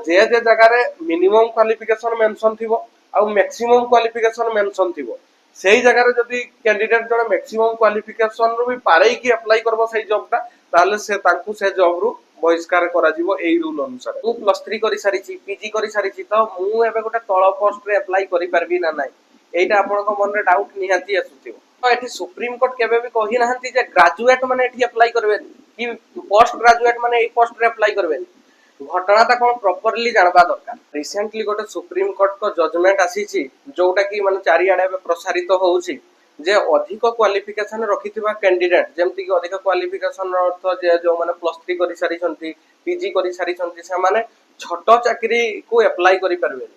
जे जे जगह minimum qualification mention थिबो आ maximum qualification mention थिबो सेही जगह जदि कैंडिडेट जने मैक्सिमम क्वालिफिकेशन रो भी पारे की अप्लाई करबो सेही जॉब ता ताले से तांकु से जॉब रू बहिष्कार करा जिवो एई रूल अनुसार मु +3 करि सारी छी पीजी करि सारी छी तो मु एबे गोटे तळ पोस्ट रे अप्लाई करि परबी ना नाही एटा आपनको मन रे डाउट निहाती आसुथिबो तो एठी सुप्रीम कोर्ट केबे भी कहि नाहंती जे ग्रेजुएट माने एठी अप्लाई करबे कि पोस्ट ग्रेजुएट माने एई पोस्ट रे अप्लाई करबे घटनाटा कौन प्रॉपरली जानवा दरकार रिसेंटली गोटे सुप्रीम कोर्ट को जजमेंट आसी जोटा कि माने चारिआडे प्रसारित होउची जे अधिक क्वालिफिकेशन रखिथिबा कैंडिडेट जेमति कि अधिक क्वालिफिकेशन अर्थ जे जो माने +3 करि सारी छंती पीजी करि सारी छंती से माने छोट चाकरी को अप्लाई करि परबे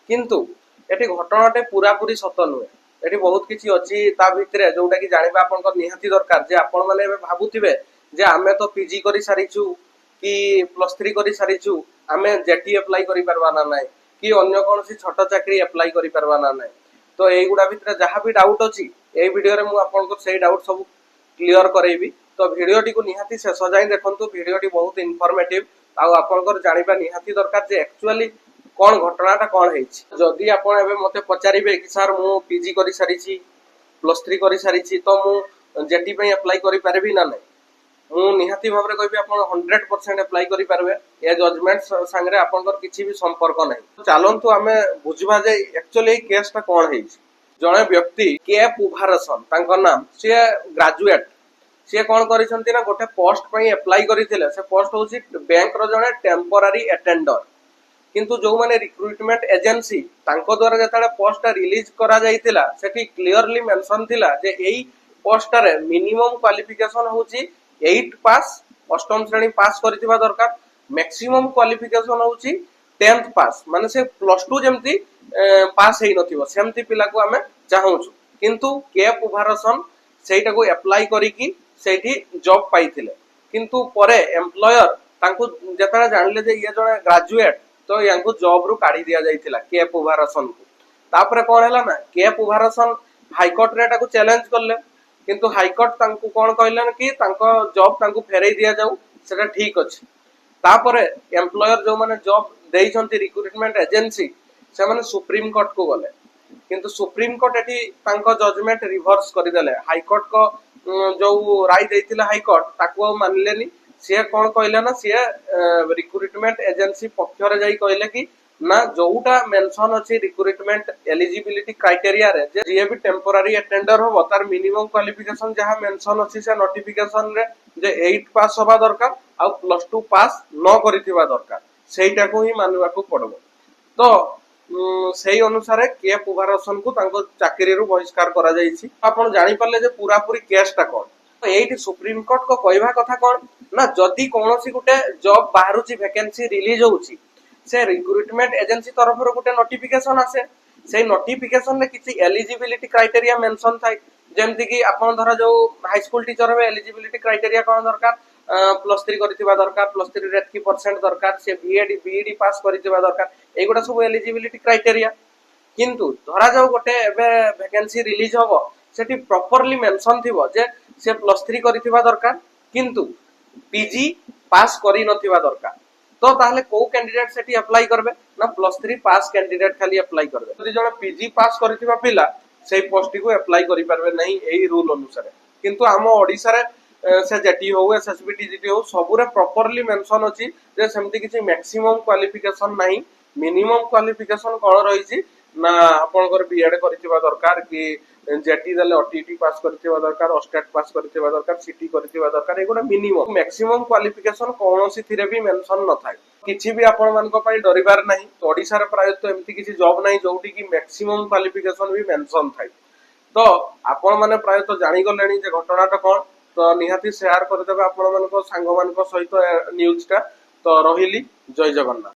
किंतु एठी घटनाटे पूरा पूरी सत नुहे एठी बहुत किछि अछि ता भितरे जोटा कि जानिबा आपनकर निहाती दरकार जे आपन माने भाबुथिबे जे आमे तो पीजी करि सारिछु कि +3 करि सारिछु आमे जेटी अप्लाई करि परबा ना नाही कि अन्य कोनसी छोट चाकरी अप्लाई करि परबा ना नाही तो एई गुडा भितरे जहा भी डाउट अछि एई वीडियो रे मु आपनको सेही डाउट सब क्लियर करैबी तो वीडियो टी को निहाती शेष जाय देखंतु वीडियो टी बहुत इन्फॉर्मेटिव आ आपनकर जानिबा निहाती दरकार जे एक्चुअली कोन घटनाटा कोन हेछि जदि आपण एबे मते पचारिबे कि सर मु पीजी करि सारिछि +3 करि सारिछि तो मु जेटी पई अप्लाई करि परबी ना नाही मु निहाती भाबरे कहबी आपण 100% अप्लाई करि परबे ए जजमेंट संगरे आपनकर किछि भी संपर्क नाही चालंतु हमें बुझबा जे एक्चुअली ए केसटा कोन हेछि जणे व्यक्ति के पुभारसन तांकर नाम से ग्रेजुएट से कोन करिसंती ना गोटे पोस्ट पई अप्लाई करिथिले से पोस्ट होछि बैंक रो जणे टेम्पररी अटेंडर किंतु जो माने रिक्रूटमेंट एजेंसी तांको द्वारा जतले पोस्ट रिलीज करा जाइतिला सेठी क्लियरली मेंशन थिला जे एई पोस्ट रे मिनिमम क्वालिफिकेशन होछि 8 पास अष्टम श्रेणी पास करिथिबा दरकार मैक्सिमम क्वालिफिकेशन होछि 10th पास माने से +2 जेमति पास हेइ नथिबो सेमति पिला को हमें चाहूछु किंतु के पुभारसन सेटा को अप्लाई करी की सेठी जॉब पाइथिले किंतु परे एम्प्लॉयर तांको जतरा जानले जे ये जने ग्रेजुएट तो यांको जॉब रू काढी दिया जाइथिला के पुभारसन को तापरे कोन हैला ना के पुभारसन हाई कोर्ट रे एटा को चैलेंज करले किंतु हाई कोर्ट तांको कोन कहलन कि तांको जॉब तांको फेरै दिया जाऊ सेटा ठीक अछि तापरे एम्प्लॉयर जो माने जॉब देइछंती रिक्रूटमेंट एजेंसी से माने सुप्रीम कोर्ट को गले किंतु सुप्रीम कोर्ट एठी तांको जजमेंट रिवर्स करि देले हाई कोर्ट को जो राय देइथिला हाई कोर्ट ताको मानलेनी से कोन कहले ना से रिक्रूटमेंट एजेंसी पक्षरे जाई कहले कि ना जोटा मेंशन अछि रिक्रूटमेंट एलिजिबिलिटी क्राइटेरिया रे जे भी टेम्पररी अटेंडर हो तार मिनिमम क्वालिफिकेशन जहां मेंशन अछि से नोटिफिकेशन रे जे 8 पास होबा दरकार आ +2 पास न करिथिबा दरकार सेटा को ही मानवा को पड़बो तो सेही अनुसार के पुभारसन को तांको चाकरी रू बहिष्कार करा जाईछि आपण जानि परले जे पूरा पूरी केसटा कोन तो एठी सुप्रीम कोर्ट को कहबा कथा कोन ना जदी कोनोसी गुटे जॉब बाहरुची वैकेंसी रिलीज होउची से रिक्रूटमेंट एजेंसी तरफ रो गुटे नोटिफिकेशन आसे से नोटिफिकेशन रे किछि एलिजिबिलिटी क्राइटेरिया मेंशन थाई जेमति कि आपण धरा जो हाई स्कूल टीचर होबे एलिजिबिलिटी क्राइटेरिया कोन दरकार +3 करिथिबा दरकार +3 रे एतकी परसेंट दरकार से बीईडी पास करिथिबा दरकार एगुडा सब एलिजिबिलिटी क्राइटेरिया किंतु धरा जाऊ गोटे एबे वैकेंसी रिलीज होबो सेठी प्रॉपर्ली मेंशन थिबो जे से +3 करिथिबा दरकार किंतु पीजी पास करि नथिबा दरकार तो ताहले को कैंडिडेट सेठी अप्लाई करबे ना +3 पास कैंडिडेट खाली अप्लाई करबे जदि जण पीजी पास करिथिबा पिला सेही पोस्ट को अप्लाई करि परबे नहीं एही रूल अनुसार किंतु हम ओडिसा रे से जेटी हो एसएसबी जीटी हो सबुरे प्रॉपर्ली मेंशन अछि जे सेमति किछि मैक्सिमम क्वालिफिकेशन नाही मिनिमम क्वालिफिकेशन कोन रहिछि ना आपनकर बीएड करिथिबा दरकार कि जेटी दले ओटीटी पास करिथिबा दरकार ओस्टेट पास करिथिबा दरकार सिटी करिथिबा दरकार एगुडा मिनिमम मैक्सिमम क्वालिफिकेशन कोनोसी थिरे भी मेंशन न थाय किछि भी आपण मानको पई डरिबार नाही ओडिसा रे प्राय तो एमति किछि जॉब नाही जोउटी कि मैक्सिमम क्वालिफिकेशन भी मेंशन थाय तो आपण माने प्राय तो जानि गलेनी जे घटनाटा कोन तो निहाती शेयर करदेबे आपण मानको सांग मानको सहित न्यूज़ टा तो रहिली जय जगन्नाथ।